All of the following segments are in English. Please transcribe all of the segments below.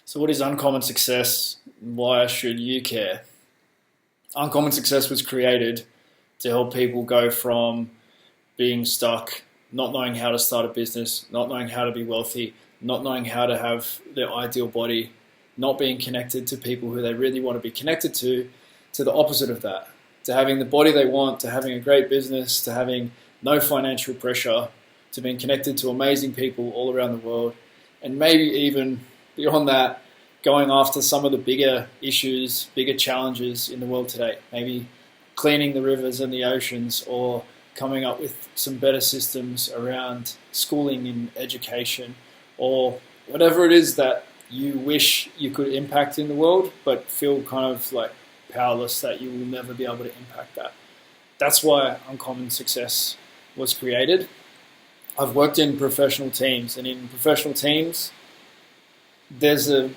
So what is uncommon success? Why should you care? Uncommon success was created to help people go from being stuck, not knowing how to start a business, not knowing how to be wealthy, not knowing how to have their ideal body, not being connected to people who they really want to be connected to the opposite of that, to having the body they want, to having a great business, to having no financial pressure, to being connected to amazing people all around the world, and maybe even beyond that, going after some of the bigger issues, bigger challenges in the world today. Maybe cleaning the rivers and the oceans, or coming up with some better systems around schooling and education, or whatever it is that you wish you could impact in the world, but feel kind of like powerless that you will never be able to impact that. That's why Uncommon Success was created. I've worked in professional teams, and in professional teams, there's a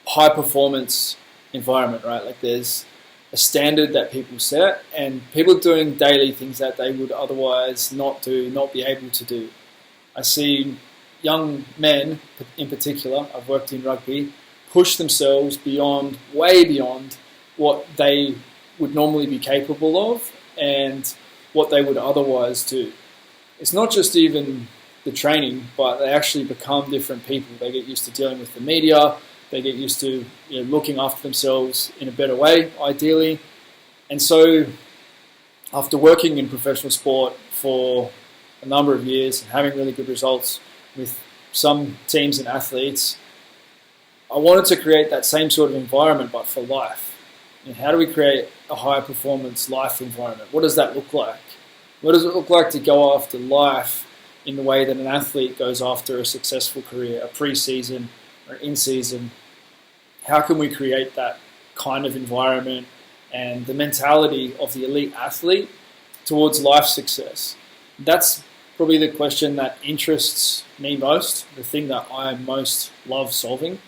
high performance environment, right? Like there's a standard that people set, and people doing daily things that they would otherwise not do, not be able to do. I see young men in particular, I've worked in rugby, push themselves beyond, way beyond what they would normally be capable of and what they would otherwise do. It's not just even the training, but they actually become different people. They get used to dealing with the media. They get used to looking after themselves in a better way, ideally. And so after working in professional sport for a number of years and having really good results with some teams and athletes, I wanted to create that same sort of environment, but for life. And how do we create a high performance life environment? What does that look like? What does it look like to go after life in the way that an athlete goes after a successful career, a pre-season or in-season? How can we create that kind of environment and the mentality of the elite athlete towards life success? That's probably the question that interests me most, the thing that I most love solving.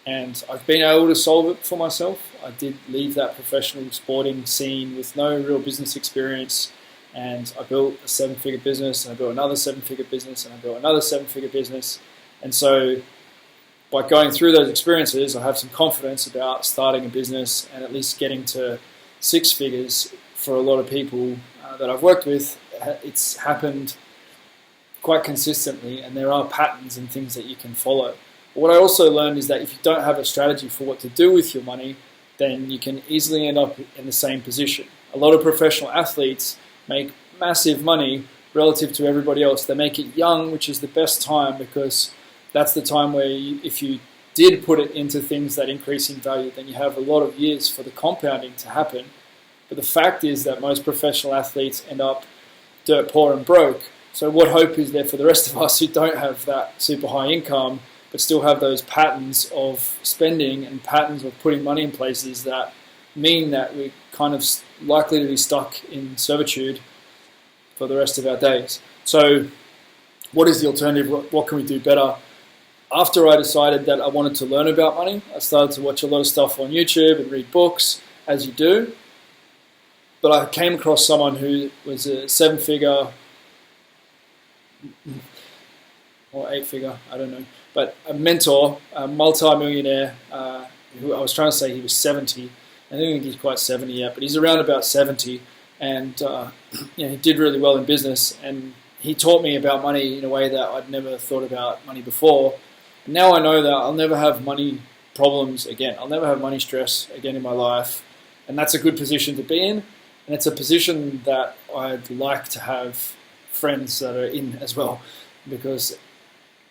And I've been able to solve it for myself. I did leave that professional sporting scene with no real business experience, and I built a 7-figure business, and I built another 7-figure business, and I built another 7-figure business. And so by going through those experiences, I have some confidence about starting a business and at least getting to 6 figures for a lot of people that I've worked with. It's happened quite consistently, and there are patterns and things that you can follow. But what I also learned is that if you don't have a strategy for what to do with your money, then you can easily end up in the same position. A lot of professional athletes make massive money relative to everybody else. They make it young, which is the best time, because that's the time where if you did put it into things that increase in value, then you have a lot of years for the compounding to happen. But the fact is that most professional athletes end up dirt poor and broke. So what hope is there for the rest of us who don't have that super high income, but still have those patterns of spending and patterns of putting money in places that mean that we're kind of likely to be stuck in servitude for the rest of our days? So what is the alternative? What can we do better? After I decided that I wanted to learn about money, I started to watch a lot of stuff on YouTube and read books, as you do. But I came across someone who was a 7-figure or 8-figure, I don't know, but a mentor, a multi-millionaire, who I was trying to say he was 70. I don't think he's quite 70 yet, but he's around about 70, and he did really well in business, and he taught me about money in a way that I'd never thought about money before. And now I know that I'll never have money problems again. I'll never have money stress again in my life, and that's a good position to be in, and it's a position that I'd like to have friends that are in as well, because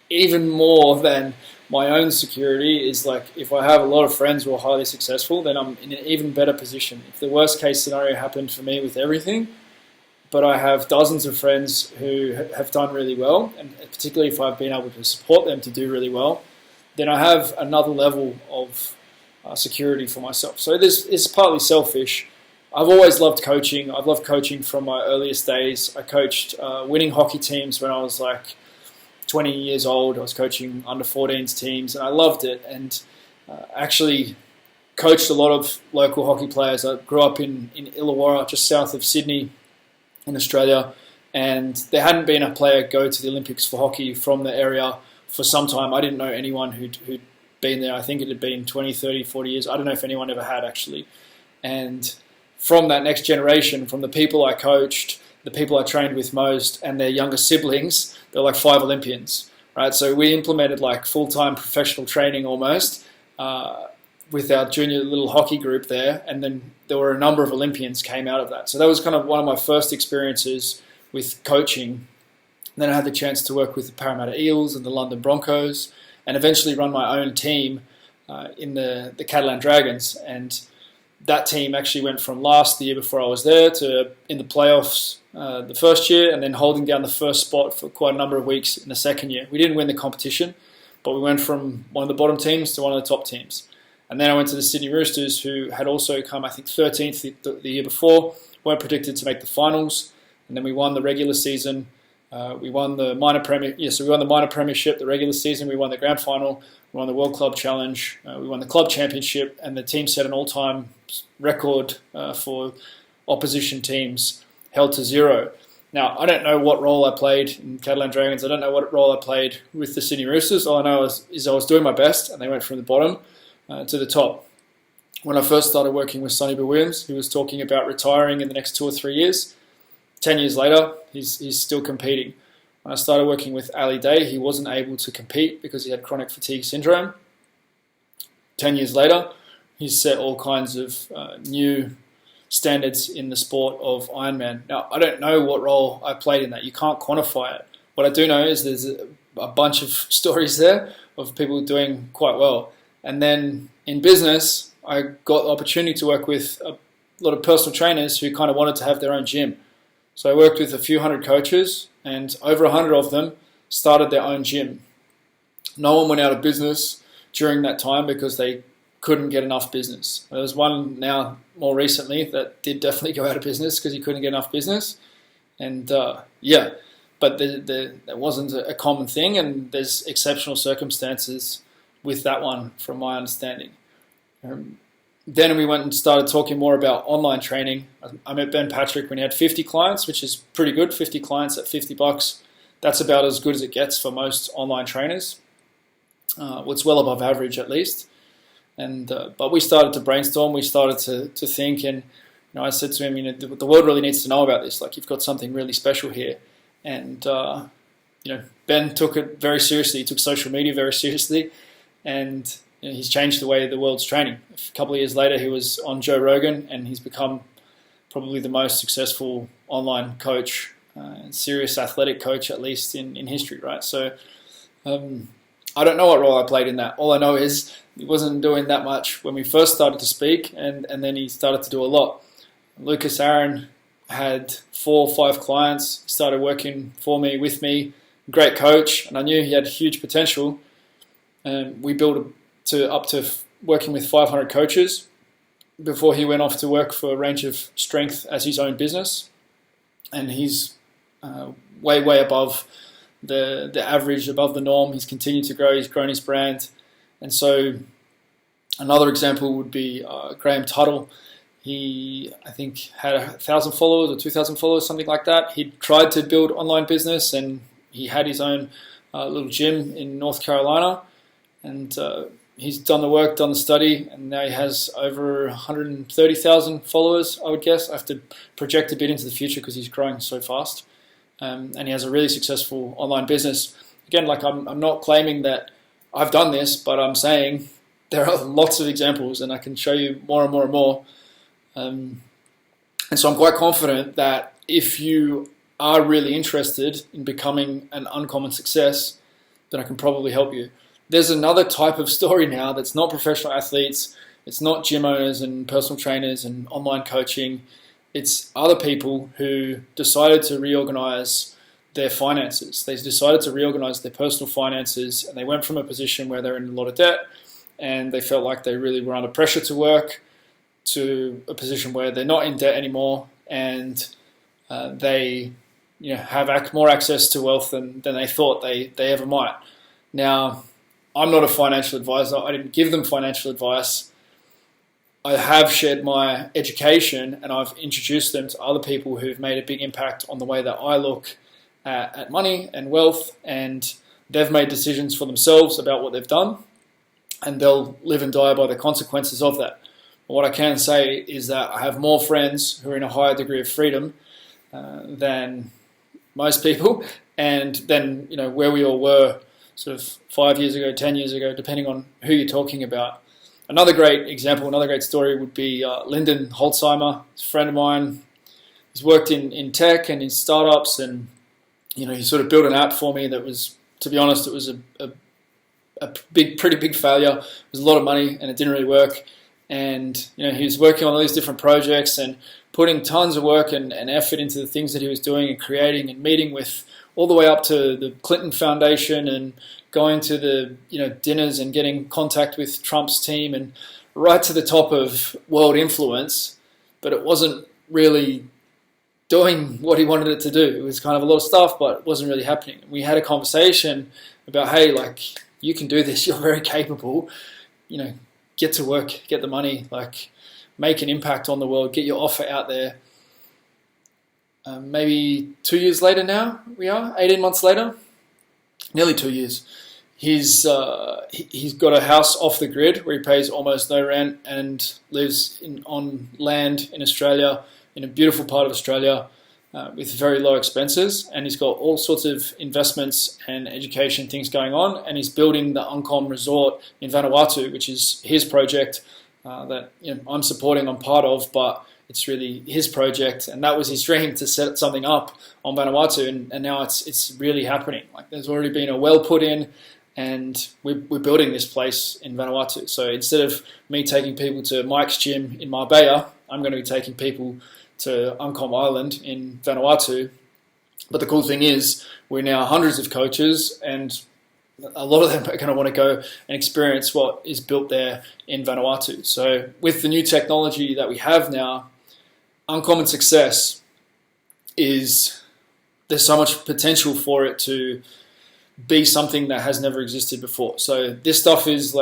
even more than my own security is like, if I have a lot of friends who are highly successful, then I'm in an even better position. If the worst case scenario happened for me with everything, but I have dozens of friends who have done really well, and particularly if I've been able to support them to do really well, then I have another level of security for myself. So this is partly selfish. I've always loved coaching. I've loved coaching from my earliest days. I coached winning hockey teams when I was like 20 years old. I was coaching under 14s teams, and I loved it, and actually coached a lot of local hockey players. I grew up in Illawarra, just south of Sydney in Australia, and there hadn't been a player go to the Olympics for hockey from the area for some time. I didn't know anyone who'd been there. I think it had been 20, 30, 40 years. I don't know if anyone ever had, actually. And from that next generation, from the people I coached, the people I trained with most, and their younger siblings, they're like 5 Olympians, right? So we implemented like full-time professional training almost with our junior little hockey group there, and then there were a number of Olympians came out of that. So that was kind of one of my first experiences with coaching. And then I had the chance to work with the Parramatta Eels and the London Broncos, and eventually run my own team in the Catalan Dragons. And that team actually went from the year before I was there to in the playoffs the first year, and then holding down the first spot for quite a number of weeks in the second year. We didn't win the competition, but we went from one of the bottom teams to one of the top teams. And then I went to the Sydney Roosters, who had also come, I think, 13th the year before, weren't predicted to make the finals. And then we won the regular season. We won the minor so we won the minor premiership, the regular season. We won the grand final. We won the World Club Challenge. We won the club championship, and the team set an all-time record for opposition teams held to 0. Now, I don't know what role I played in Catalan Dragons. I don't know what role I played with the Sydney Roosters. All I know is I was doing my best, and they went from the bottom to the top. When I first started working with Sonny Bill Williams, who was talking about retiring in the next 2 or 3 years, 10 years later, he's still competing. When I started working with Ali Day, he wasn't able to compete because he had chronic fatigue syndrome. 10 years later, he's set all kinds of new standards in the sport of Ironman. Now, I don't know what role I played in that. You can't quantify it. What I do know is there's a bunch of stories there of people doing quite well. And then in business, I got the opportunity to work with a lot of personal trainers who kind of wanted to have their own gym. So I worked with a few hundred coaches, and over 100 of them started their own gym. No one went out of business during that time because they couldn't get enough business. There was one now more recently that did definitely go out of business because he couldn't get enough business. And but there wasn't a common thing, and there's exceptional circumstances with that one from my understanding. Then we went and started talking more about online training. I met Ben Patrick when he had 50 clients, which is pretty good. 50 clients at $50. That's about as good as it gets for most online trainers. It's well above average at least. And but we started to brainstorm. We started to think, and I said to him, the world really needs to know about this. Like, you've got something really special here. And Ben took it very seriously. He took social media very seriously, and he's changed the way the world's training. A couple of years later, he was on Joe Rogan, and he's become probably the most successful online coach, serious athletic coach, at least in history, right? So I don't know what role I played in that. All I know is he wasn't doing that much when we first started to speak, and then he started to do a lot. Lucas Aaron had 4 or 5 clients, started working for me, with me, great coach, and I knew he had huge potential. And we built up to working with 500 coaches before he went off to work for a range of strength as his own business. And he's way above the average, above the norm. He's continued to grow. He's grown his brand. And so another example would be Graham Tuttle. He, I think, had 1,000 followers or 2,000 followers, something like that. He tried to build online business, and he had his own little gym in North Carolina. And he's done the work, done the study, and now he has over 130,000 followers, I would guess. I have to project a bit into the future because he's growing so fast. And he has a really successful online business. Again, like I'm not claiming that I've done this, but I'm saying there are lots of examples, and I can show you more and more and more. And so I'm quite confident that if you are really interested in becoming an uncommon success, then I can probably help you. There's another type of story now that's not professional athletes, it's not gym owners and personal trainers and online coaching. It's other people who decided to reorganize their finances. They decided to reorganize their personal finances, and they went from a position where they're in a lot of debt and they felt like they really were under pressure to work, to a position where they're not in debt anymore, and they have more access to wealth than they thought they ever might. Now, I'm not a financial advisor. I didn't give them financial advice. I have shared my education, and I've introduced them to other people who've made a big impact on the way that I look at money and wealth, and they've made decisions for themselves about what they've done. and they'll live and die by the consequences of that. But what I can say is that I have more friends who are in a higher degree of freedom than most people, and then where we all were sort of 5 years ago, 10 years ago, depending on who you're talking about. Another great example, another great story would be Lyndon Holtzheimer. He's a friend of mine. He's worked in tech and in startups, and he sort of built an app for me that was, to be honest, it was a pretty big failure. It was a lot of money and it didn't really work. And he was working on all these different projects and putting tons of work and effort into the things that he was doing and creating, and meeting with all the way up to the Clinton Foundation and going to the dinners and getting contact with Trump's team, and right to the top of world influence. But it wasn't really doing what he wanted it to do. It was kind of a lot of stuff, but it wasn't really happening. We had a conversation about, hey, you can do this. You're very capable. Get to work, get the money, make an impact on the world, get your offer out there. Maybe 2 years later now, we are 18 months later, nearly 2 years. He's got a house off the grid where he pays almost no rent and lives on land in Australia, in a beautiful part of Australia, with very low expenses. And he's got all sorts of investments and education things going on. And he's building the Uncom Resort in Vanuatu, which is his project that I'm supporting, I'm part of, but it's really his project. And that was his dream, to set something up on Vanuatu. And now it's really happening. There's already been a well put in, and we're building this place in Vanuatu. So instead of me taking people to Mike's gym in Marbella, I'm going to be taking people to Uncom Island in Vanuatu. But the cool thing is, we're now hundreds of coaches, and a lot of them are going to want to go and experience what is built there in Vanuatu. So with the new technology that we have now, Uncommon Success there's so much potential for it to be something that has never existed before. So this stuff is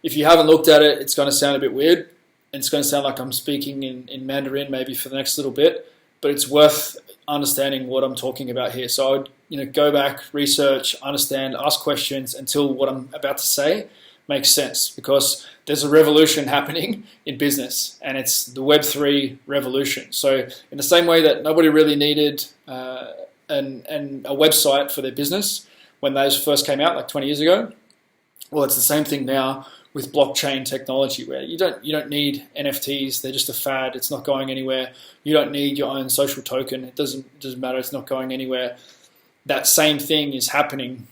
if you haven't looked at it, it's going to sound a bit weird. And it's going to sound like I'm speaking in Mandarin maybe for the next little bit, but it's worth understanding what I'm talking about here. So I would go back, research, understand, ask questions until what I'm about to say makes sense, because there's a revolution happening in business, and it's the Web3 revolution. So in the same way that nobody really needed a website for their business when those first came out 20 years ago, well, it's the same thing now with blockchain technology, where you don't need NFTs. They're just a fad. It's not going anywhere. You don't need your own social token. It doesn't matter. It's not going anywhere. That same thing is happening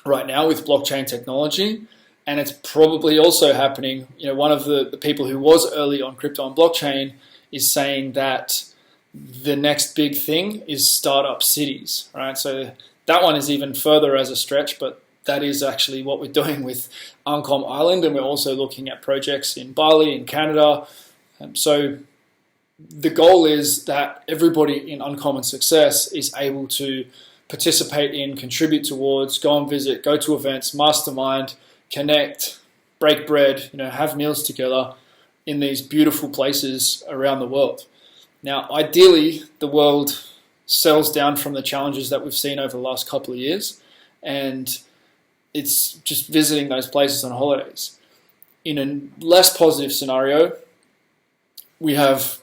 right now with blockchain technology, and it's probably also happening. One of the people who was early on crypto and blockchain is saying that the next big thing is startup cities, right? So that one is even further as a stretch, but that is actually what we're doing with Uncom Island, and we're also looking at projects in Bali, in Canada. So the goal is that everybody in Uncommon Success is able to participate in, contribute towards, go and visit, go to events, mastermind, connect, break bread, have meals together in these beautiful places around the world. Now, ideally, the world settles down from the challenges that we've seen over the last couple of years, and it's just visiting those places on holidays. In a less positive scenario, we have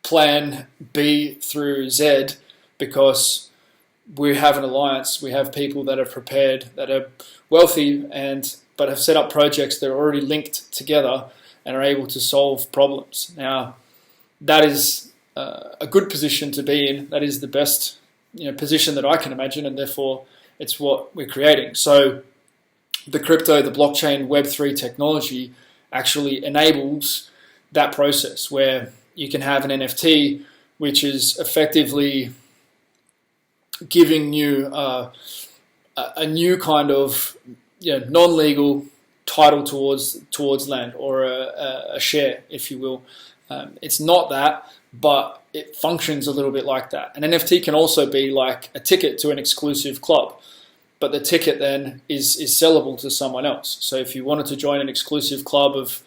plan B through Z, because we have an alliance. We have people that are prepared, that are wealthy, but have set up projects that are already linked together and are able to solve problems. Now, that is a good position to be in. That is the best position that I can imagine, and therefore it's what we're creating. So the crypto, the blockchain, Web3 technology actually enables that process, where you can have an NFT which is effectively giving you a new kind of non-legal title towards land, or a share, if you will. It's not that, but it functions a little bit like that. An NFT can also be like a ticket to an exclusive club, but the ticket then is sellable to someone else. So if you wanted to join an exclusive club of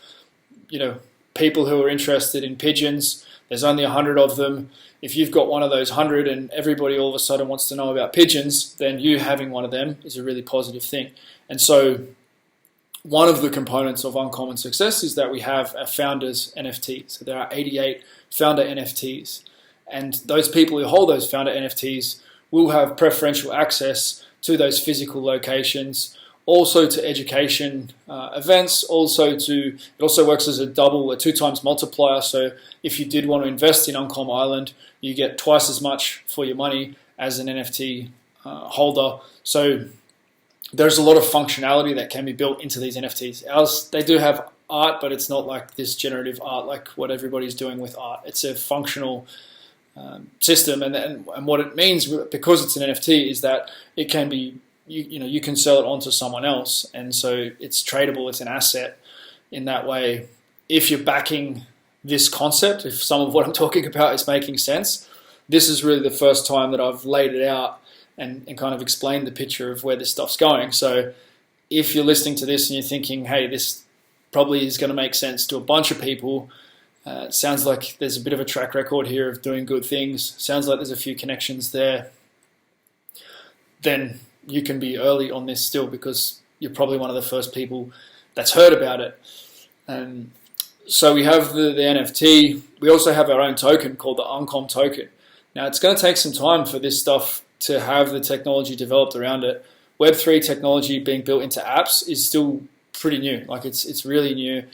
people who are interested in pigeons, there's only 100 of them. If you've got one of those 100 and everybody all of a sudden wants to know about pigeons, then you having one of them is a really positive thing. And so one of the components of Uncommon Success is that we have a founder's NFT. So there are 88 founder NFTs. And those people who hold those founder NFTs will have preferential access to those physical locations, also to education events, it also works as a 2x multiplier. So if you did want to invest in Uncom Island, you get twice as much for your money as an NFT holder. So there's a lot of functionality that can be built into these NFTs. They do have art, but it's not like this generative art like what everybody's doing with art. It's a functional system, and what it means, because it's an NFT, is that it can be, you can sell it onto someone else, and so it's tradable. It's an asset in that way. If you're backing this concept, if some of what I'm talking about is making sense, this is really the first time that I've laid it out and kind of explained the picture of where this stuff's going. So if you're listening to this and you're thinking, hey, this probably is going to make sense to a bunch of people, it sounds like there's a bit of a track record here of doing good things, sounds like there's a few connections there, then you can be early on this still, because you're probably one of the first people that's heard about it. So we have the NFT. We also have our own token called the Uncom token. Now, it's going to take some time for this stuff to have the technology developed around it. Web3 technology being built into apps is still pretty new. Like it's really new.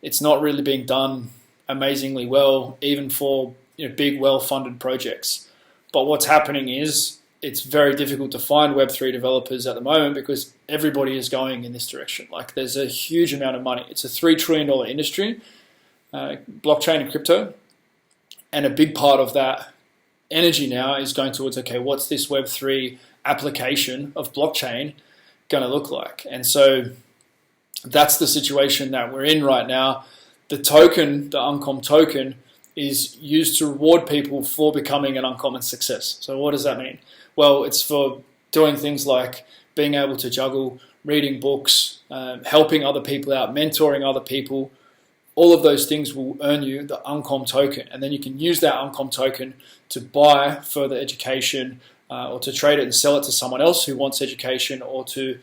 It's not really being done amazingly well, even for big, well-funded projects. But what's happening is it's very difficult to find Web3 developers at the moment, because everybody is going in this direction. Like there's a huge amount of money. It's a $3 trillion industry, blockchain and crypto, and a big part of that energy now is going towards, okay, what's this Web3 application of blockchain going to look like? And so that's the situation that we're in right now. The token, the Uncom token, is used to reward people for becoming an uncommon success. So what does that mean? Well, it's for doing things like being able to juggle, reading books, helping other people out, mentoring other people. All of those things will earn you the Uncom token, and then you can use that Uncom token to buy further education, or to trade it and sell it to someone else who wants education, or to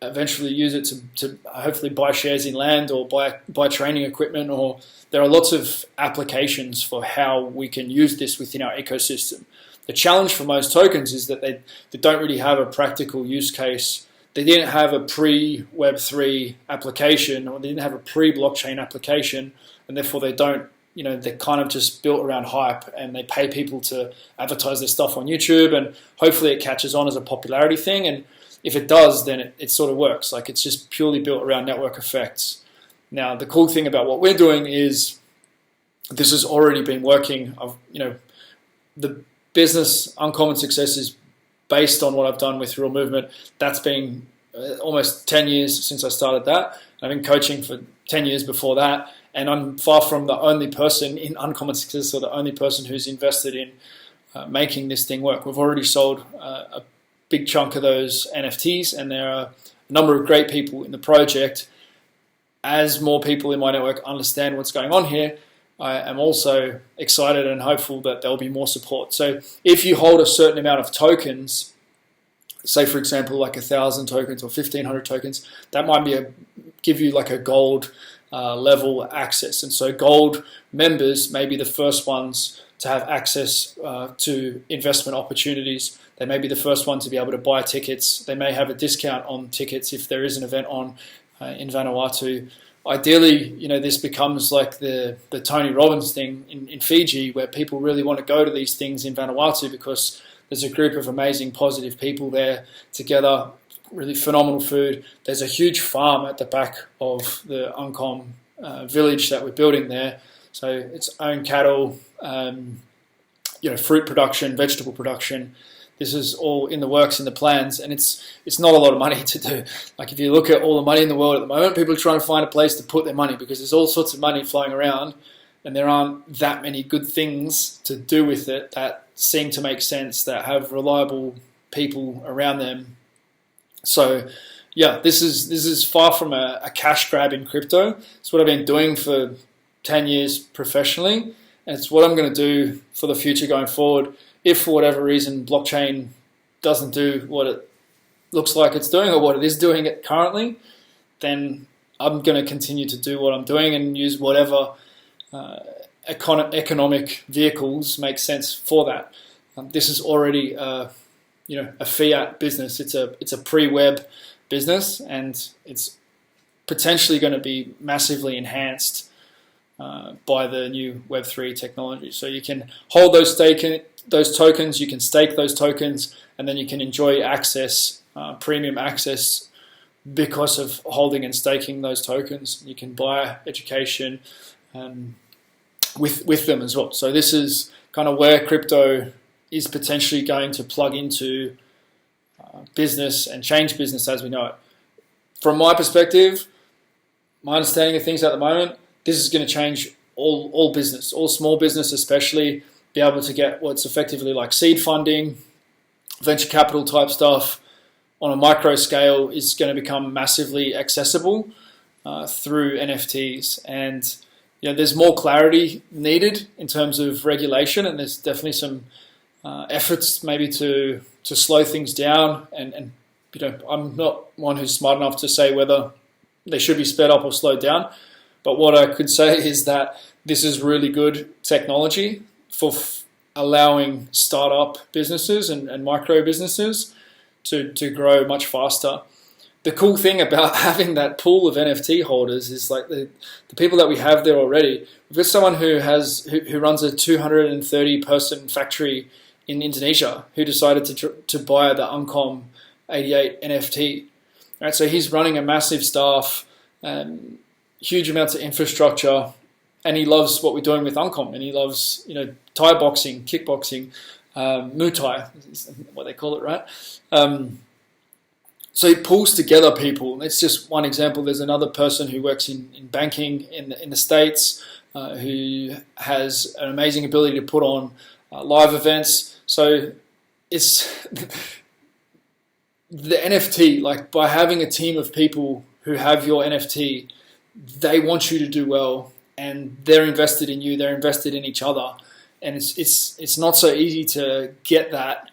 eventually use it to hopefully buy shares in land, or buy training equipment. Or there are lots of applications for how we can use this within our ecosystem. The challenge for most tokens is that they don't really have a practical use case. They didn't have a pre-Web3 application, or they didn't have a pre-blockchain application, and therefore they don't, they're kind of just built around hype, and they pay people to advertise their stuff on YouTube, and hopefully it catches on as a popularity thing. And if it does, then it sort of works. Like it's just purely built around network effects. Now, the cool thing about what we're doing is this has already been working. The business Uncommon Success is based on what I've done with Real Movement. That's been almost 10 years since I started that. I've been coaching for 10 years before that, and I'm far from the only person in Uncommon Success, or the only person who's invested in making this thing work. We've already sold a big chunk of those NFTs, and there are a number of great people in the project. As more people in my network understand what's going on here, I am also excited and hopeful that there'll be more support. So if you hold a certain amount of tokens, say for example like 1,000 tokens or 1,500 tokens, that might give you like a gold level access. And so gold members may be the first ones to have access to investment opportunities. They may be the first one to be able to buy tickets. They may have a discount on tickets if there is an event on in Vanuatu. Ideally, this becomes like the Tony Robbins thing in Fiji, where people really want to go to these things in Vanuatu because there's a group of amazing, positive people there together, really phenomenal food. There's a huge farm at the back of the Uncom village that we're building there. So its own cattle, fruit production, vegetable production. This is all in the works, in the plans, and it's not a lot of money to do. Like if you look at all the money in the world at the moment, people are trying to find a place to put their money, because there's all sorts of money flying around, and there aren't that many good things to do with it that seem to make sense, that have reliable people around them. So yeah, this is far from a cash grab in crypto. It's what I've been doing for 10 years professionally, and it's what I'm going to do for the future going forward. If for whatever reason blockchain doesn't do what it looks like it's doing, or what it is doing it currently, then I'm going to continue to do what I'm doing and use whatever economic vehicles make sense for that. This is already a fiat business. It's a pre-web business, and it's potentially going to be massively enhanced by the new Web3 technology. So you can hold those tokens, you can stake those tokens, and then you can enjoy access, premium access, because of holding and staking those tokens. You can buy education with them as well. So this is kind of where crypto is potentially going to plug into business and change business as we know it. From my perspective, my understanding of things at the moment, this is going to change all business, all small business especially, be able to get what's effectively like seed funding, venture capital type stuff on a micro scale is going to become massively accessible through NFTs. And there's more clarity needed in terms of regulation, and there's definitely some efforts maybe to slow things down. And I'm not one who's smart enough to say whether they should be sped up or slowed down. But what I could say is that this is really good technology for allowing startup businesses and micro businesses to grow much faster. The cool thing about having that pool of NFT holders is like the people that we have there already. We've got someone who runs a 230 person factory in Indonesia who decided to buy the Uncom 88 NFT. Right, so he's running a massive staff, huge amounts of infrastructure, and he loves what we're doing with Uncom, and he loves Thai boxing, kickboxing, Muay Thai, is what they call it, right? So he pulls together people. It's just one example. There's another person who works in banking in the States who has an amazing ability to put on live events. So it's the NFT, like by having a team of people who have your NFT, they want you to do well, and they're invested in you, they're invested in each other. And it's not so easy to get that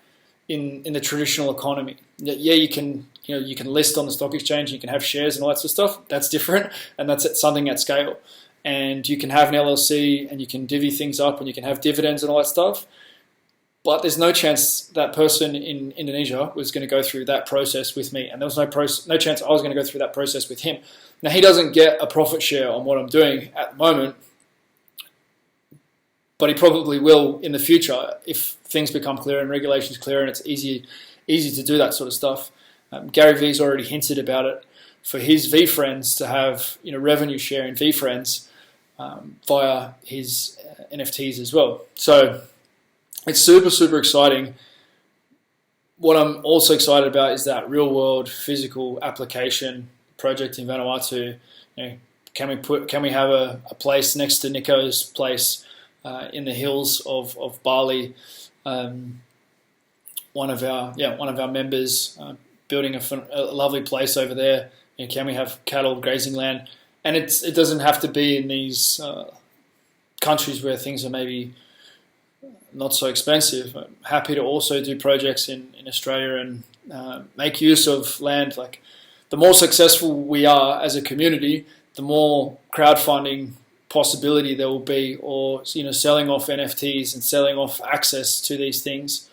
in the traditional economy. Yeah, you can list on the stock exchange, you can have shares and all that sort of stuff. That's different, and that's something at scale. And you can have an LLC, and you can divvy things up, and you can have dividends and all that stuff. But there's no chance that person in Indonesia was going to go through that process with me, and there was no chance I was going to go through that process with him. Now, he doesn't get a profit share on what I'm doing at the moment, but he probably will in the future if things become clearer and regulations clearer, and it's easy to do that sort of stuff. Gary Vee's already hinted about it for his VFriends to have revenue share in VFriends via his NFTs as well. So it's super, super exciting. What I'm also excited about is that real-world physical application project in Vanuatu. Can we have a place next to Nico's place in the hills of Bali? One of our members building a lovely place over there. Can we have cattle grazing land? And it doesn't have to be in these countries where things are maybe not so expensive. I'm happy to also do projects in Australia and make use of land. Like, the more successful we are as a community, the more crowdfunding possibility there will be, or selling off NFTs and selling off access to these things.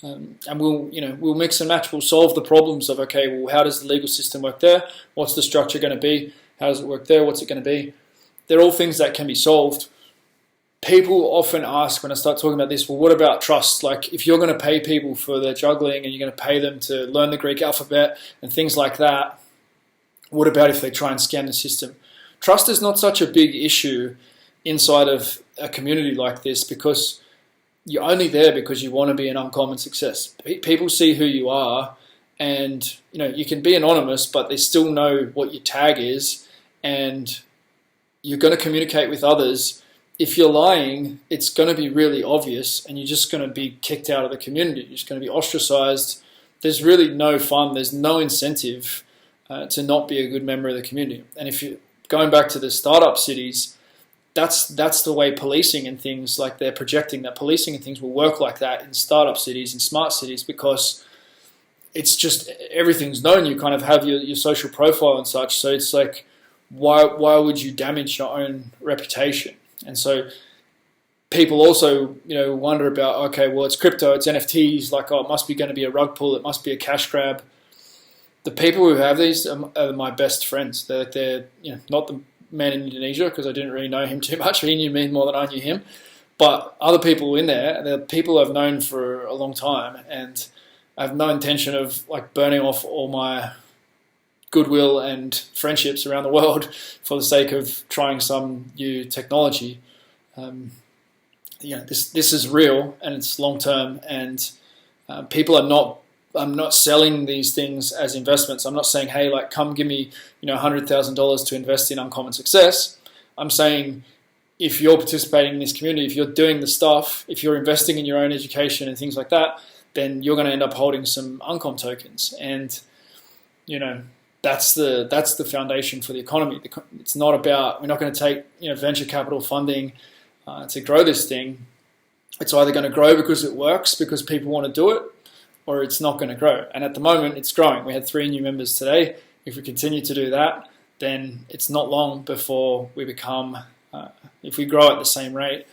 And we'll mix and match. We'll solve the problems of, okay, well, how does the legal system work there? What's the structure going to be? How does it work there? What's it going to be? They're all things that can be solved. People often ask when I start talking about this, well, what about trust? Like, if you're going to pay people for their juggling and you're going to pay them to learn the Greek alphabet and things like that, what about if they try and scam the system? Trust is not such a big issue inside of a community like this, because you're only there because you want to be an uncommon success. People see who you are, and you can be anonymous, but they still know what your tag is, and you're going to communicate with others. If you're lying, it's going to be really obvious, and you're just going to be kicked out of the community. You're just going to be ostracized. There's really no fun. There's no incentive to not be a good member of the community. And if you're going back to the startup cities, that's the way policing and things, like they're projecting that policing and things will work like that in startup cities, in smart cities, because it's just everything's known. You kind of have your social profile and such. So it's like, why would you damage your own reputation? And so people also, wonder about, okay, well, it's crypto, it's NFTs, like, oh, it must be going to be a rug pull, it must be a cash grab. The people who have these are my best friends. They're not the man in Indonesia, because I didn't really know him too much. He knew me more than I knew him. But other people in there, they're people I've known for a long time, and I have no intention of like burning off all my goodwill and friendships around the world for the sake of trying some new technology. This is real, and it's long term, and people are not. I'm not selling these things as investments. I'm not saying, hey, like, come give me, $100,000 to invest in Uncommon Success. I'm saying, if you're participating in this community, if you're doing the stuff, if you're investing in your own education and things like that, then you're going to end up holding some Uncom tokens, and that's the foundation for the economy. It's not about, we're not going to take venture capital funding to grow this thing. It's either going to grow because it works, because people want to do it, or it's not going to grow. And at the moment, it's growing. We had 3 new members today. If we continue to do that, then it's not long before we become, if we grow at the same rate,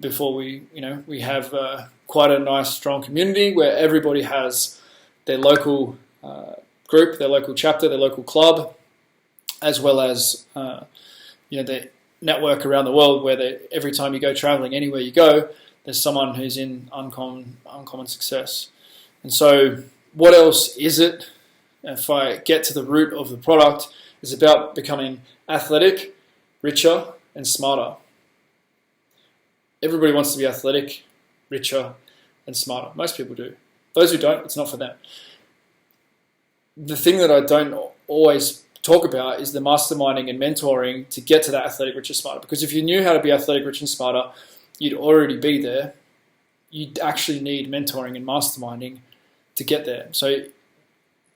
before we have quite a nice, strong community where everybody has their local group, their local chapter, their local club, as well as their network around the world, where every time you go traveling, anywhere you go, there's someone who's in Uncommon Success. And so what else is it? If I get to the root of the product, it's about becoming athletic, richer, and smarter. Everybody wants to be athletic, richer, and smarter. Most people do. Those who don't, it's not for them. The thing that I don't always talk about is the masterminding and mentoring to get to that athletic, richer, smarter. Because if you knew how to be athletic, rich, and smarter, you'd already be there. You'd actually need mentoring and masterminding to get there. So,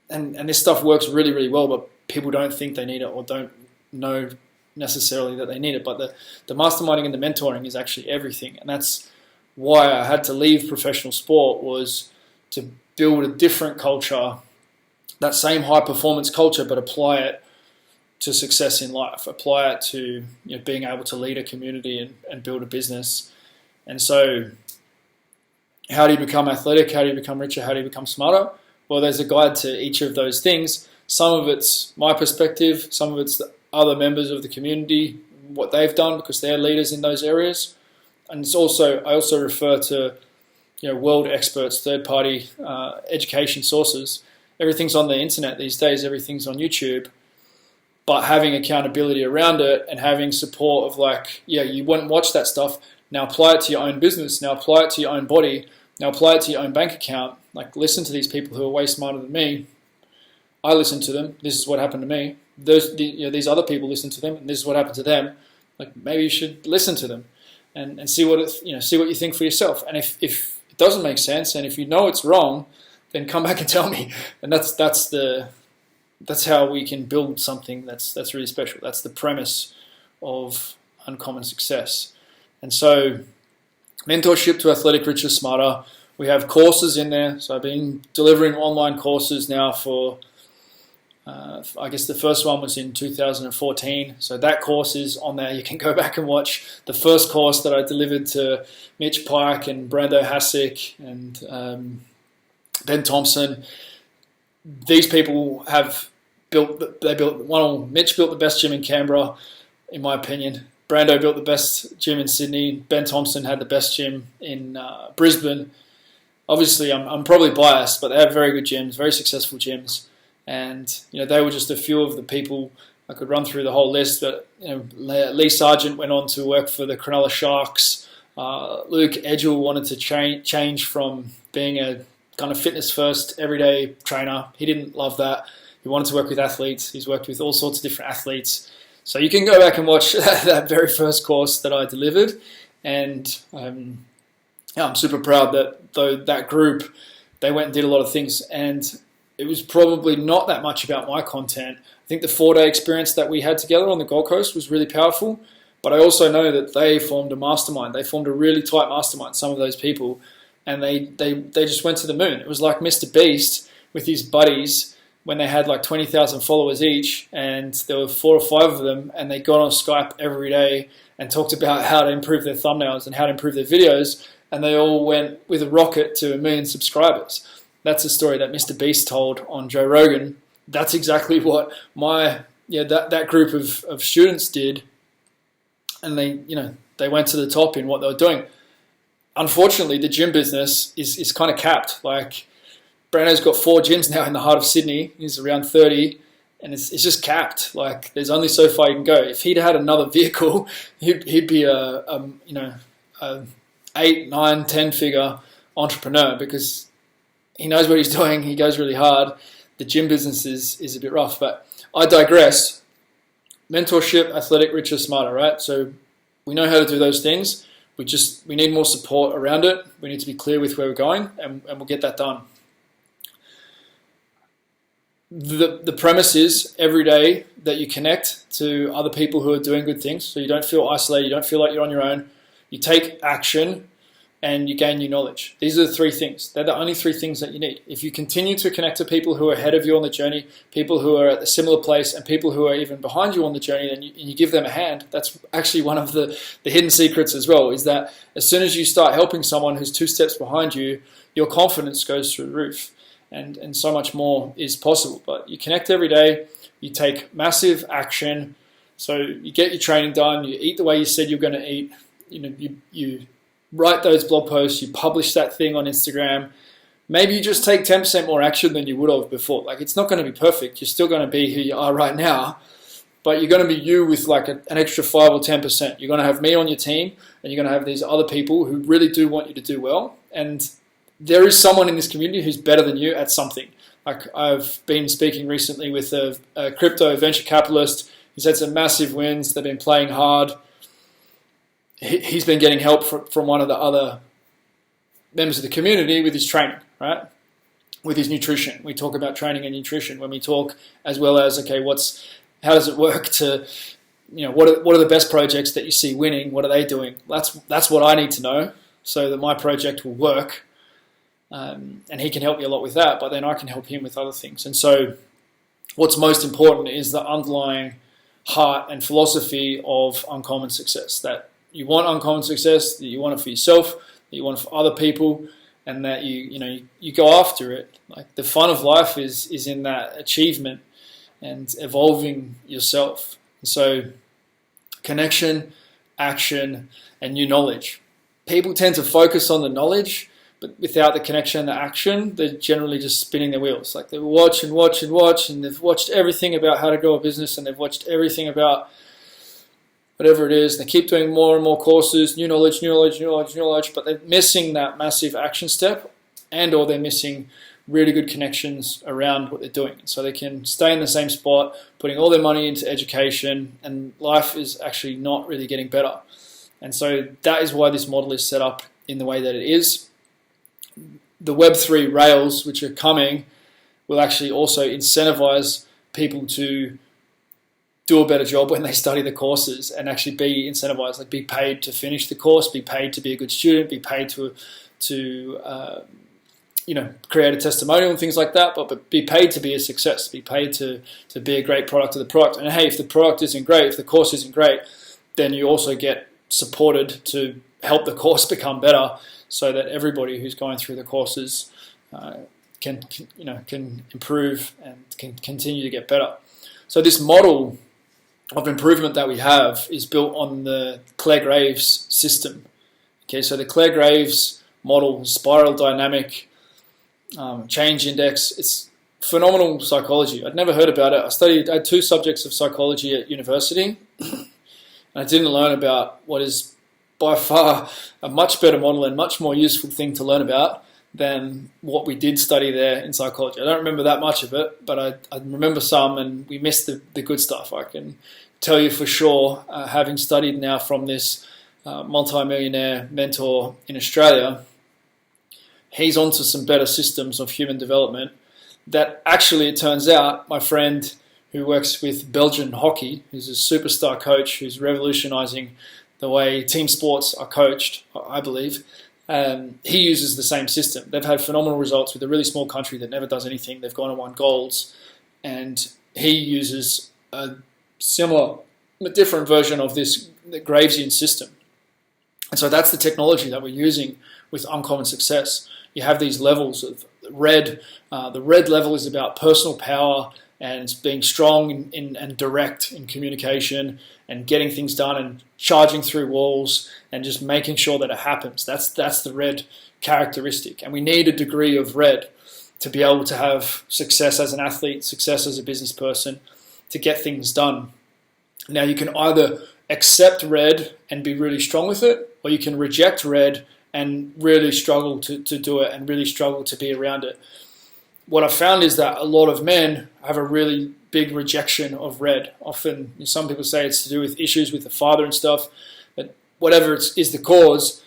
and this stuff works really, really well, but people don't think they need it, or don't know necessarily that they need it. But the masterminding and the mentoring is actually everything. And that's why I had to leave professional sport, was to build a different culture, that same high performance culture, but apply it to success in life, apply it to being able to lead a community and build a business. And so how do you become athletic? How do you become richer? How do you become smarter? Well, there's a guide to each of those things. Some of it's my perspective, some of it's the other members of the community, what they've done, because they're leaders in those areas. And I also refer to world experts, third-party education sources. Everything's on the internet these days, everything's on YouTube. But having accountability around it and having support of you wouldn't watch that stuff, now apply it to your own business, now apply it to your own body, now apply it to your own bank account. Like, listen to these people who are way smarter than me. I listen to them, this is what happened to me. These other people listen to them, and this is what happened to them. Like, maybe you should listen to them and see what you think for yourself. And if it doesn't make sense, and if you know it's wrong, then come back and tell me. And that's how we can build something that's really special. That's the premise of Uncommon Success. And so, mentorship to athletic, richer, smarter. We have courses in there. So I've been delivering online courses now for, I guess the first one was in 2014. So that course is on there. You can go back and watch the first course that I delivered to Mitch Pike and Brando Hassick and Ben Thompson. These people have Mitch built the best gym in Canberra, in my opinion. Brando built the best gym in Sydney. Ben Thompson had the best gym in Brisbane. Obviously, I'm probably biased, but they have very good gyms, very successful gyms. And they were just a few of the people. I could run through the whole list, but Lee Sargent went on to work for the Cronulla Sharks. Luke Edgell wanted to change from being a kind of fitness-first, everyday trainer. He didn't love that. He wanted to work with athletes. He's worked with all sorts of different athletes. So you can go back and watch that very first course that I delivered. And I'm super proud that that group, they went and did a lot of things. And it was probably not that much about my content. I think the 4-day experience that we had together on the Gold Coast was really powerful. But I also know that they formed a mastermind. They formed a really tight mastermind, some of those people. And they just went to the moon. It was like Mr. Beast with his buddies when they had like 20,000 followers each, and there were 4 or 5 of them, and they got on Skype every day and talked about how to improve their thumbnails and how to improve their videos, and they all went with a rocket to 1 million subscribers. That's a story that Mr. Beast told on Joe Rogan. That's exactly what that group of students did, and they went to the top in what they were doing. Unfortunately, the gym business is kind of capped. Like, Brano's got 4 gyms now in the heart of Sydney. He's around 30, and it's just capped. Like, there's only so far you can go. If he'd had another vehicle, he'd be a 8, 9, 10 figure entrepreneur, because he knows what he's doing. He goes really hard. The gym business is a bit rough, but I digress. Mentorship, athletic, richer, smarter, right? So we know how to do those things. We need more support around it. We need to be clear with where we're going, and we'll get that done. The premise is every day that you connect to other people who are doing good things, so you don't feel isolated, you don't feel like you're on your own. You take action and you gain new knowledge. These are the 3 things. They're the only 3 things that you need. If you continue to connect to people who are ahead of you on the journey, people who are at a similar place, and people who are even behind you on the journey, and you give them a hand, that's actually one of the hidden secrets as well, is that as soon as you start helping someone who's 2 steps behind you, your confidence goes through the roof. And so much more is possible. But you connect every day, you take massive action. So you get your training done, you eat the way you said you're going to eat, you write those blog posts, you publish that thing on Instagram. Maybe you just take 10% more action than you would have before. Like, it's not going to be perfect. You're still going to be who you are right now, but you're going to be you with like an extra 5 or 10%. You're going to have me on your team, and you're going to have these other people who really do want you to do well. And there is someone in this community who's better than you at something. Like, I've been speaking recently with a crypto venture capitalist. He's had some massive wins. They've been playing hard. He's been getting help from one of the other members of the community with his training, right? With his nutrition. We talk about training and nutrition when we talk, as well as, okay, how does it work to, what are the best projects that you see winning? What are they doing? That's what I need to know, so that my project will work. And he can help me a lot with that, but then I can help him with other things. And so what's most important is the underlying heart and philosophy of Uncommon Success, that you want uncommon success, that you want it for yourself, that you want it for other people, and that you go after it. Like, the fun of life is in that achievement and evolving yourself. And so connection, action, and new knowledge. People tend to focus on the knowledge, but without the connection and the action, they're generally just spinning their wheels. Like, they watch and watch and watch, and they've watched everything about how to grow a business, and they've watched everything about whatever it is. They keep doing more and more courses, new knowledge, but they're missing that massive action step, and or they're missing really good connections around what they're doing. So they can stay in the same spot, putting all their money into education, and life is actually not really getting better. And so that is why this model is set up in the way that it is. The Web3 rails, which are coming, will actually also incentivize people to do a better job when they study the courses, and actually be incentivized, like be paid to finish the course, be paid to be a good student, be paid to create a testimonial and things like that, but be paid to be a success, be paid to be a great product of the product. And hey, if the product isn't great, if the course isn't great, then you also get supported to help the course become better, so that everybody who's going through the courses can improve and can continue to get better. So this model of improvement that we have is built on the Claire Graves system. Okay, so the Claire Graves model, spiral dynamic change index, it's phenomenal psychology. I'd never heard about it. I had 2 subjects of psychology at university, and I didn't learn about what is by far a much better model and much more useful thing to learn about than what we did study there in psychology. I don't remember that much of it, but I remember some, and we missed the good stuff. I can tell you for sure, having studied now from this multi-millionaire mentor in Australia, he's onto some better systems of human development that actually, it turns out, my friend who works with Belgian hockey, who's a superstar coach who's revolutionizing the way team sports are coached, I believe, he uses the same system. They've had phenomenal results with a really small country that never does anything. They've gone and won golds, and he uses a different version of this Gravesian system. And so that's the technology that we're using with Uncommon Success. You have these levels of red. The red level is about personal power and being strong and direct in communication and getting things done and charging through walls and just making sure that it happens. That's the red characteristic. And we need a degree of red to be able to have success as an athlete, success as a business person, to get things done. Now, you can either accept red and be really strong with it, or you can reject red and really struggle to do it and really struggle to be around it. What I've found is that a lot of men have a really big rejection of red. Often, some people say it's to do with issues with the father and stuff, but whatever is the cause,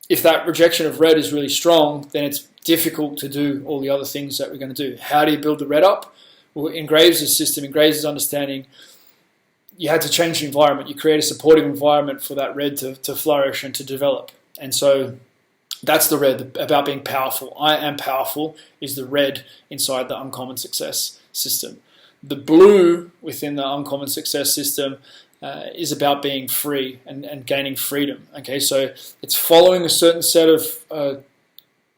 if that rejection of red is really strong, then it's difficult to do all the other things that we're going to do. How do you build the red up? Well, in Graves' system, in Graves' understanding, you had to change the environment. You create a supportive environment for that red to flourish and to develop. And so that's the red, about being powerful. I am powerful is the red inside the Uncommon Success system. The blue within the Uncommon Success system is about being free and gaining freedom. Okay, so it's following a certain set of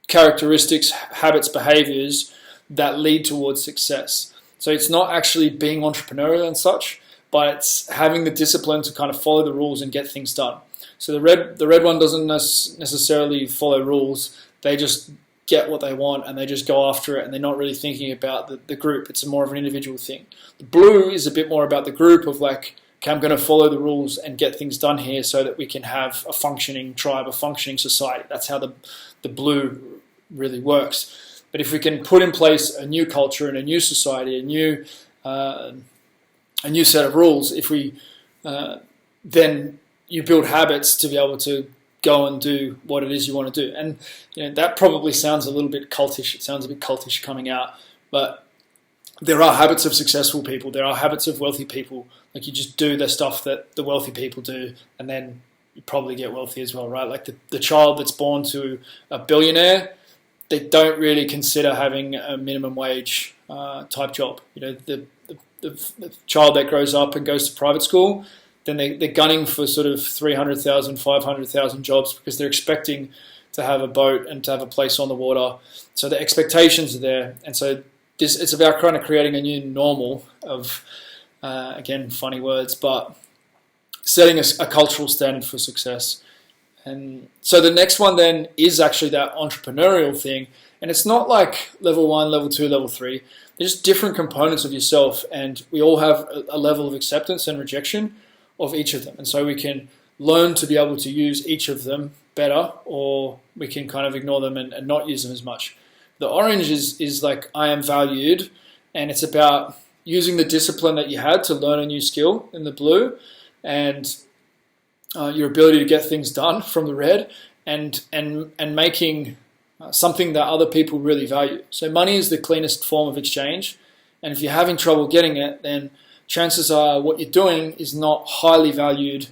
characteristics, habits, behaviors that lead towards success. So it's not actually being entrepreneurial and such, but it's having the discipline to kind of follow the rules and get things done. So the red one doesn't necessarily follow rules. They just get what they want and they just go after it, and they're not really thinking about the group. It's more of an individual thing. The blue is a bit more about the group of like, okay, I'm going to follow the rules and get things done here so that we can have a functioning tribe, a functioning society. That's how the blue really works. But if we can put in place a new culture and a new society, a new set of rules, if we then you build habits to be able to go and do what it is you want to do. And that probably sounds a little bit cultish. It sounds a bit cultish coming out, but there are habits of successful people. There are habits of wealthy people. Like, you just do the stuff that the wealthy people do, and then you probably get wealthy as well, right? Like the child that's born to a billionaire, they don't really consider having a minimum wage type job. The child that grows up and goes to private school, then they're gunning for sort of 300,000, 500,000 jobs because they're expecting to have a boat and to have a place on the water. So the expectations are there. And so it's about kind of creating a new normal of, again, funny words, but setting a cultural standard for success. And so the next one then is actually that entrepreneurial thing. And it's not like level 1, level 2, level 3. They're just different components of yourself. And we all have a level of acceptance and rejection of each of them. And so we can learn to be able to use each of them better, or we can kind of ignore them and not use them as much. The orange is like, I am valued, and it's about using the discipline that you had to learn a new skill in the blue, and your ability to get things done from the red, and making something that other people really value. So money is the cleanest form of exchange, and if you're having trouble getting it, then chances are what you're doing is not highly valued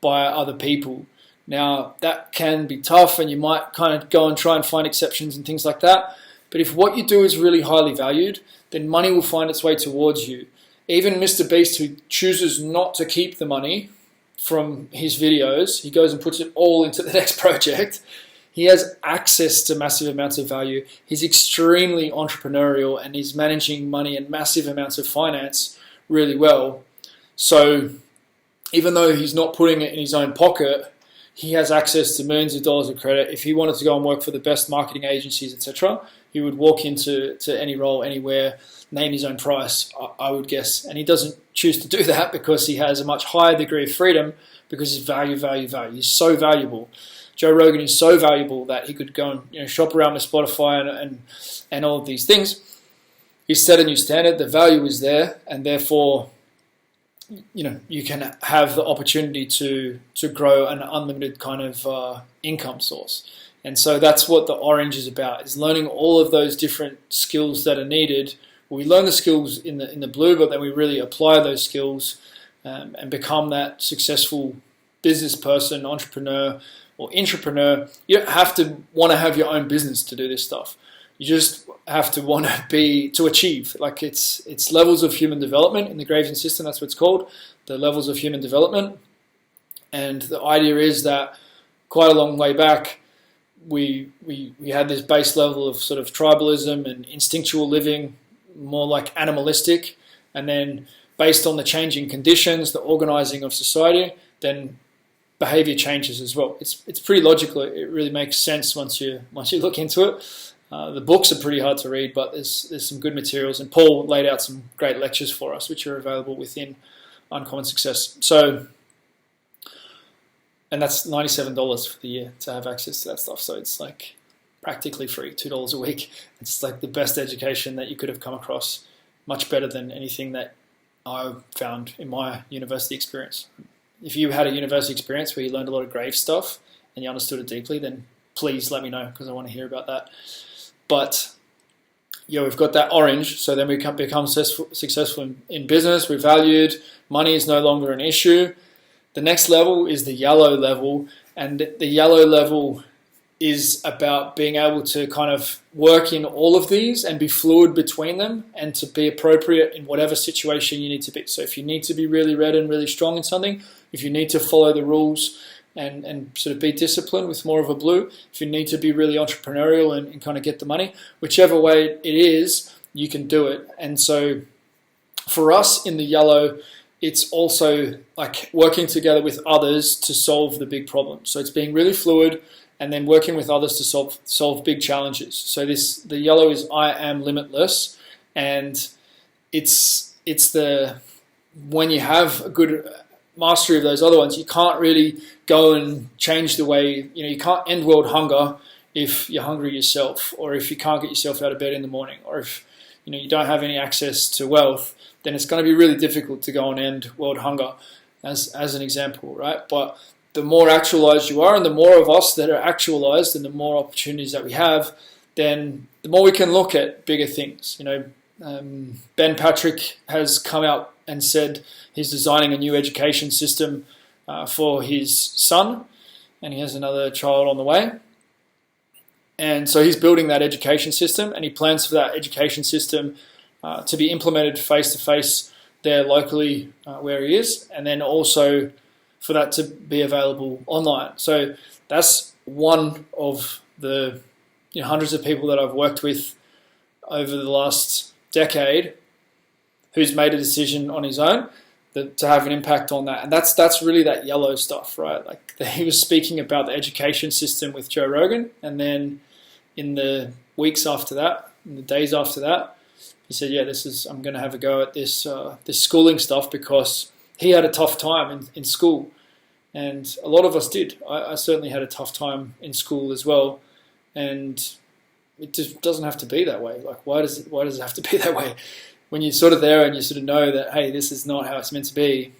by other people. Now, that can be tough, and you might kind of go and try and find exceptions and things like that. But if what you do is really highly valued, then money will find its way towards you. Even Mr. Beast, who chooses not to keep the money from his videos, he goes and puts it all into the next project. He has access to massive amounts of value. He's extremely entrepreneurial, and he's managing money and massive amounts of finance really well. So even though he's not putting it in his own pocket, he has access to millions of dollars of credit. If he wanted to go and work for the best marketing agencies, etc., he would walk into any role, anywhere, name his own price, I would guess. And he doesn't choose to do that because he has a much higher degree of freedom, because he's value. He's so valuable. Joe Rogan is so valuable that he could go and shop around with Spotify and all of these things. He's set a new standard. The value is there, and therefore, you can have the opportunity to grow an unlimited kind of income source. And so that's what the orange is about: is learning all of those different skills that are needed. We learn the skills in the blue, but then we really apply those skills and become that successful business person, entrepreneur, or entrepreneur, you don't have to want to have your own business to do this stuff. You just have to want to achieve. Like it's levels of human development in the Gravesian system. That's what it's called, the levels of human development. And the idea is that quite a long way back, we had this base level of sort of tribalism and instinctual living, more like animalistic, and then based on the changing conditions, the organizing of society, then behavior changes as well. It's pretty logical. It really makes sense once you look into it. The books are pretty hard to read, but there's some good materials, and Paul laid out some great lectures for us, which are available within Uncommon Success. So, and that's $97 for the year to have access to that stuff. So it's like practically free, $2 a week. It's like the best education that you could have come across, much better than anything that I found in my university experience. If you had a university experience where you learned a lot of grave stuff and you understood it deeply, then please let me know, because I want to hear about that. But yeah, we've got that orange, so then we can become successful in business. We're valued. Money is no longer an issue. The next level is the yellow level, and the yellow level is about being able to kind of work in all of these and be fluid between them, and to be appropriate in whatever situation you need to be. So if you need to be really red and really strong in something, if you need to follow the rules and sort of be disciplined with more of a blue, if you need to be really entrepreneurial and kind of get the money, whichever way it is, you can do it. And so for us in the yellow, it's also like working together with others to solve the big problems. So it's being really fluid and then working with others to solve big challenges. So the yellow is I am limitless, and it's the when you have a good mastery of those other ones, you can't really go and change the way, you can't end world hunger if you're hungry yourself, or if you can't get yourself out of bed in the morning, or if you don't have any access to wealth, then it's going to be really difficult to go and end world hunger as an example, right? But the more actualized you are, and the more of us that are actualized, and the more opportunities that we have, then the more we can look at bigger things. Ben Patrick has come out and said he's designing a new education system for his son, and he has another child on the way. And so he's building that education system, and he plans for that education system to be implemented face-to-face there locally where he is, and then also for that to be available online. So that's one of the hundreds of people that I've worked with over the last decade who's made a decision on his own to have an impact on that. And that's really that yellow stuff, right? Like he was speaking about the education system with Joe Rogan, and then in the weeks after that, in the days after that, he said, yeah, I'm going to have a go at this schooling stuff, because he had a tough time in school. And a lot of us did. I certainly had a tough time in school as well. And it just doesn't have to be that way. Like, why does it have to be that way? When you're sort of there and you sort of know that, hey, this is not how it's meant to be,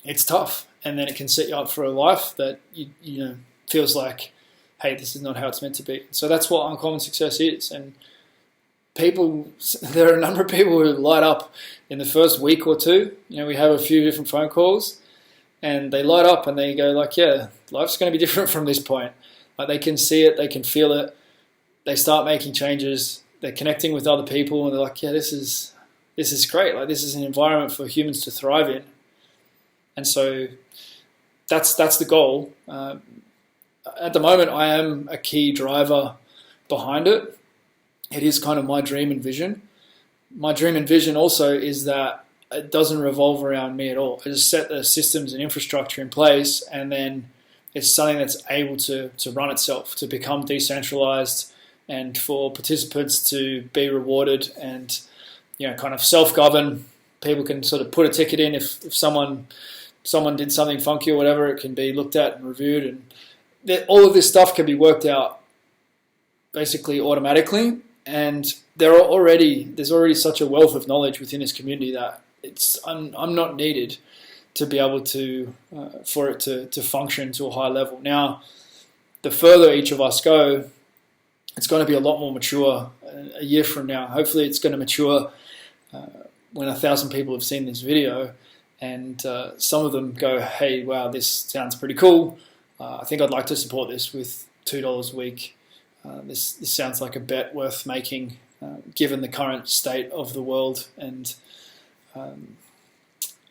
it's tough. And then it can set you up for a life that you feels like, hey, this is not how it's meant to be. So that's what Uncommon Success is. And there are a number of people who light up in the first week or two. We have a few different phone calls, and they light up and they go like, yeah, life's going to be different from this point. Like, they can see it, they can feel it. They start making changes. They're connecting with other people, and they're like, yeah, this is great. Like, this is an environment for humans to thrive in. And so that's the goal. At the moment, I am a key driver behind it. It is kind of my dream and vision. My dream and vision also is that it doesn't revolve around me at all. I just set the systems and infrastructure in place, and then it's something that's able to run itself, to become decentralized, and for participants to be rewarded and kind of self-govern. People can sort of put a ticket in if someone did something funky or whatever. It can be looked at and reviewed, and all of this stuff can be worked out basically automatically. And there's already such a wealth of knowledge within this community that I'm not needed to be able to for it to function to a high level. Now, the further each of us go, it's going to be a lot more mature a year from now. Hopefully it's going to mature when 1,000 people have seen this video, and some of them go, hey, wow, this sounds pretty cool. I think I'd like to support this with $2 a week. This sounds like a bet worth making, given the current state of the world. And I'm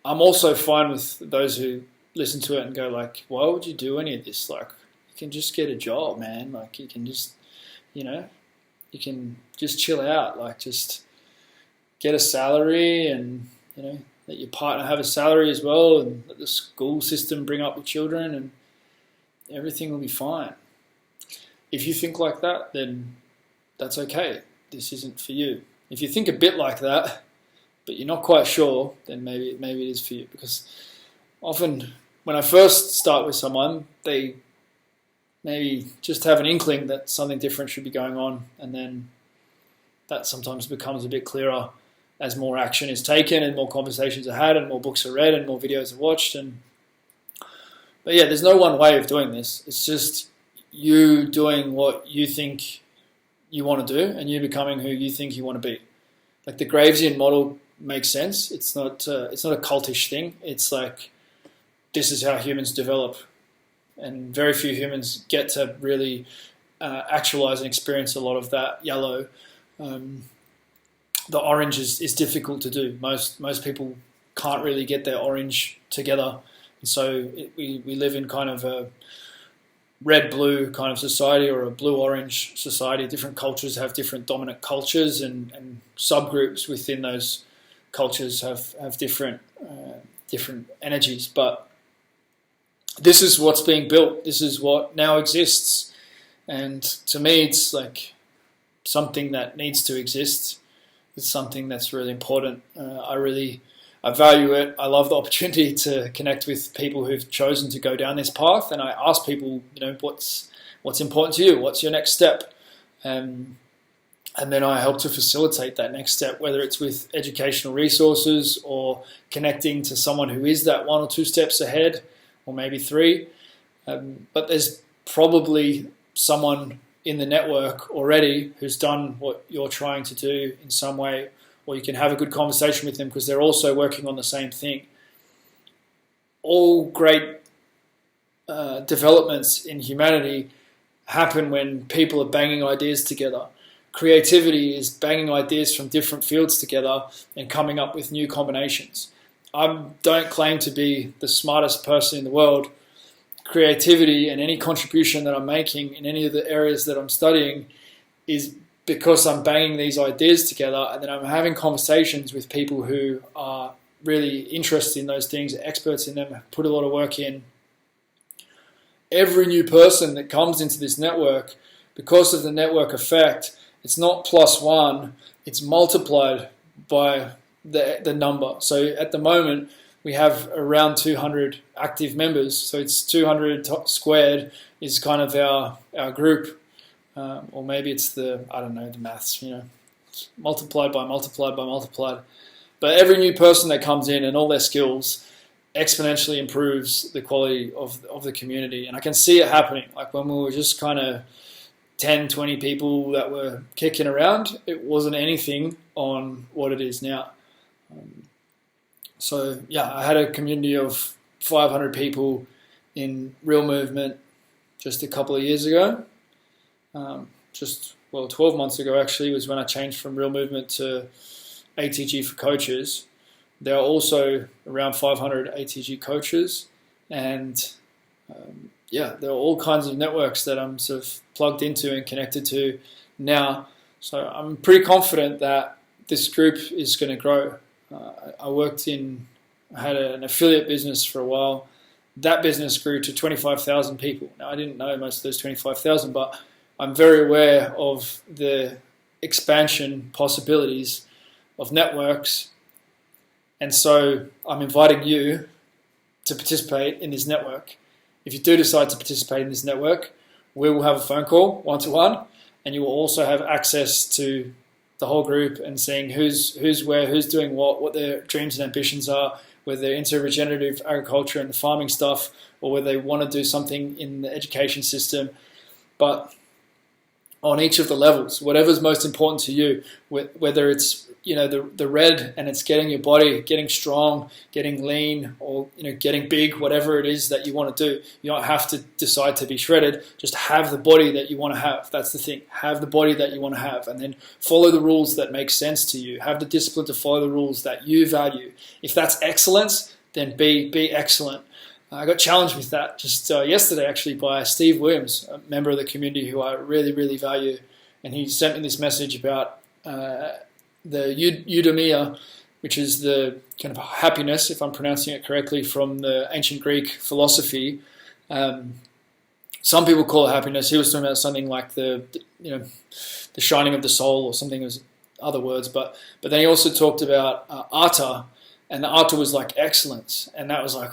also fine with those who listen to it and go like, why would you do any of this? Like, you can just get a job, man. Like, you can just, you can just chill out. Like, just get a salary and, let your partner have a salary as well, and let the school system bring up your children, and everything will be fine. If you think like that, then that's okay. This isn't for you. If you think a bit like that, but you're not quite sure, then maybe it is for you. Because often when I first start with someone, they maybe just have an inkling that something different should be going on, and then that sometimes becomes a bit clearer as more action is taken and more conversations are had and more books are read and more videos are watched. But yeah, there's no one way of doing this. It's just you doing what you think you want to do and you becoming who you think you want to be. Like the Gravesian model makes sense. It's not a cultish thing. It's like, this is how humans develop, and very few humans get to really actualize and experience a lot of that yellow. The orange is difficult to do. Most people can't really get their orange together, and so we live in kind of a red-blue kind of society, or a blue-orange society. Different cultures have different dominant cultures, and subgroups within those cultures have different energies. But this is what's being built. This is what now exists, and to me, it's like something that needs to exist. It's something that's really important. I value it. I love the opportunity to connect with people who've chosen to go down this path, and I ask people, what's important to you? What's your next step? And then I help to facilitate that next step, whether it's with educational resources or connecting to someone who is that 1 or 2 steps ahead, or maybe 3. But there's probably someone in the network already who's done what you're trying to do in some way, or you can have a good conversation with them because they're also working on the same thing. All great developments in humanity happen when people are banging ideas together. Creativity is banging ideas from different fields together and coming up with new combinations. I don't claim to be the smartest person in the world. Creativity and any contribution that I'm making in any of the areas that I'm studying is because I'm banging these ideas together, and then I'm having conversations with people who are really interested in those things, experts in them, put a lot of work in. Every new person that comes into this network, because of the network effect, it's not +1, it's multiplied by the number. So at the moment, we have around 200 active members, so it's 200 squared is kind of our group, or maybe it's the maths, multiplied by multiplied by multiplied. But every new person that comes in and all their skills exponentially improves the quality of the community, and I can see it happening. Like when we were just kind of 10, 20 people that were kicking around, it wasn't anything on what it is now. So yeah, I had a community of 500 people in Real Movement just a couple of years ago. 12 months ago actually was when I changed from Real Movement to ATG for coaches. There are also around 500 ATG coaches, and there are all kinds of networks that I'm sort of plugged into and connected to now. So I'm pretty confident that this group is going to grow. I had an affiliate business for a while. That business grew to 25,000 people. Now, I didn't know most of those 25,000, but I'm very aware of the expansion possibilities of networks. And so I'm inviting you to participate in this network. If you do decide to participate in this network, we will have a phone call one-to-one, and you will also have access to the whole group and seeing who's where, who's doing what their dreams and ambitions are, whether they're into regenerative agriculture and the farming stuff, or whether they want to do something in the education system. But on each of the levels, whatever's most important to you, whether it's the red, and it's getting your body getting strong, getting lean, or getting big, whatever it is that you want to do. You don't have to decide to be shredded. Just have the body that you want to have. That's the thing. Have the body that you want to have, and then follow the rules that make sense to you. Have the discipline to follow the rules that you value. If that's excellence, then be excellent. I got challenged with that just yesterday, actually, by Steve Williams, a member of the community who I really, really value. And he sent me this message about the eudaimonia, which is the kind of happiness, if I'm pronouncing it correctly, from the ancient Greek philosophy. Some people call it happiness. He was talking about something like the shining of the soul, or something as other words. But then he also talked about arta, and the arta was like excellence, and that was like,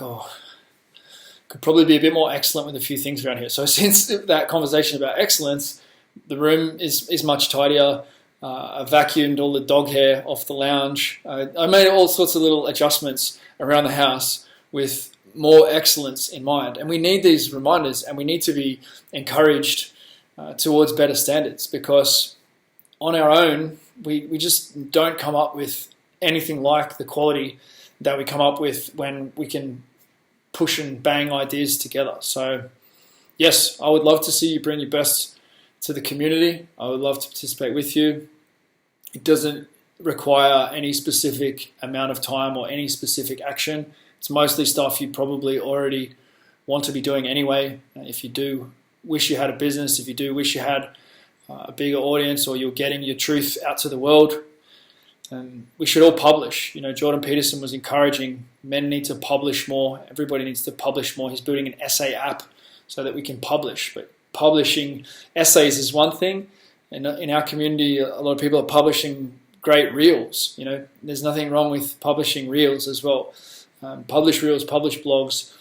could probably be a bit more excellent with a few things around here. So since that conversation about excellence, the room is much tidier. I vacuumed all the dog hair off the lounge. I made all sorts of little adjustments around the house with more excellence in mind. And we need these reminders, and we need to be encouraged towards better standards, because on our own, we just don't come up with anything like the quality that we come up with when we can push and bang ideas together. So yes, I would love to see you bring your best to the community. I would love to participate with you. It doesn't require any specific amount of time or any specific action. It's mostly stuff you probably already want to be doing anyway. If you do wish you had a business, if you do wish you had a bigger audience, or you're getting your truth out to the world, we should all publish. Jordan Peterson was encouraging men need to publish more. Everybody needs to publish more. He's building an essay app so that we can publish. But publishing essays is one thing. And in our community, a lot of people are publishing great reels. There's nothing wrong with publishing reels as well. Publish reels, publish blogs,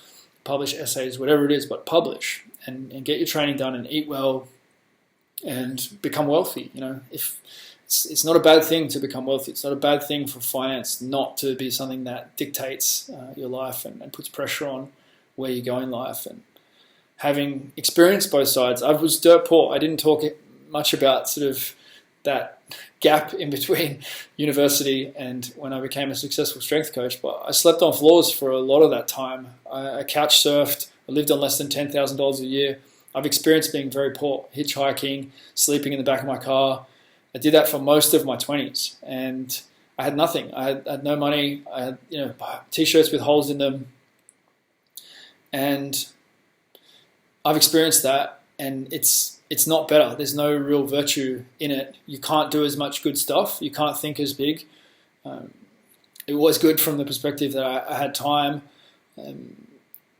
publish essays, whatever it is, but publish and get your training done and eat well and become wealthy. If it's not a bad thing to become wealthy. It's not a bad thing for finance not to be something that dictates your life and puts pressure on where you go in life. And having experienced both sides, I was dirt poor. I didn't talk much about sort of that gap in between university and when I became a successful strength coach, but I slept on floors for a lot of that time. I couch surfed. I lived on less than $10,000 a year. I've experienced being very poor, hitchhiking, sleeping in the back of my car. I did that for most of my 20s, and I had nothing. I had no money. I had t-shirts with holes in them, and I've experienced that, and it's not better. There's no real virtue in it. You can't do as much good stuff. You can't think as big. It was good from the perspective that I had time,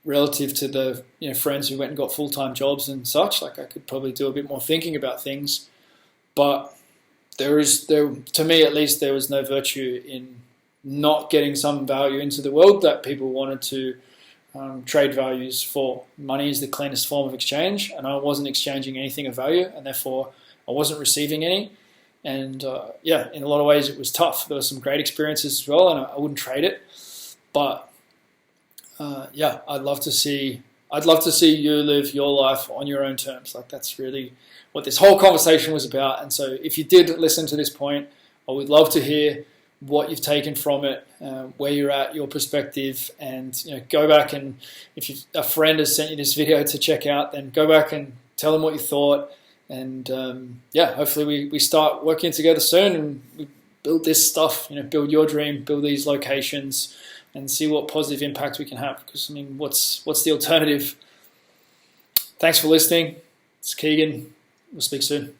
relative to the friends who went and got full-time jobs and such. Like, I could probably do a bit more thinking about things, but to me at least, there was no virtue in not getting some value into the world that people wanted to trade values for. Money is the cleanest form of exchange, and I wasn't exchanging anything of value, and therefore I wasn't receiving any. And in a lot of ways it was tough. There were some great experiences as well, and I wouldn't trade it. But I'd love to see you live your life on your own terms. Like, that's really what this whole conversation was about. And so if you did listen to this point, I would love to hear what you've taken from it, where you're at, your perspective, and go back, and if a friend has sent you this video to check out, then go back and tell them what you thought. And hopefully we start working together soon and we build this stuff, build your dream, build these locations, and see what positive impact we can have. Because what's the alternative? Thanks for listening. It's Keegan. We'll speak soon.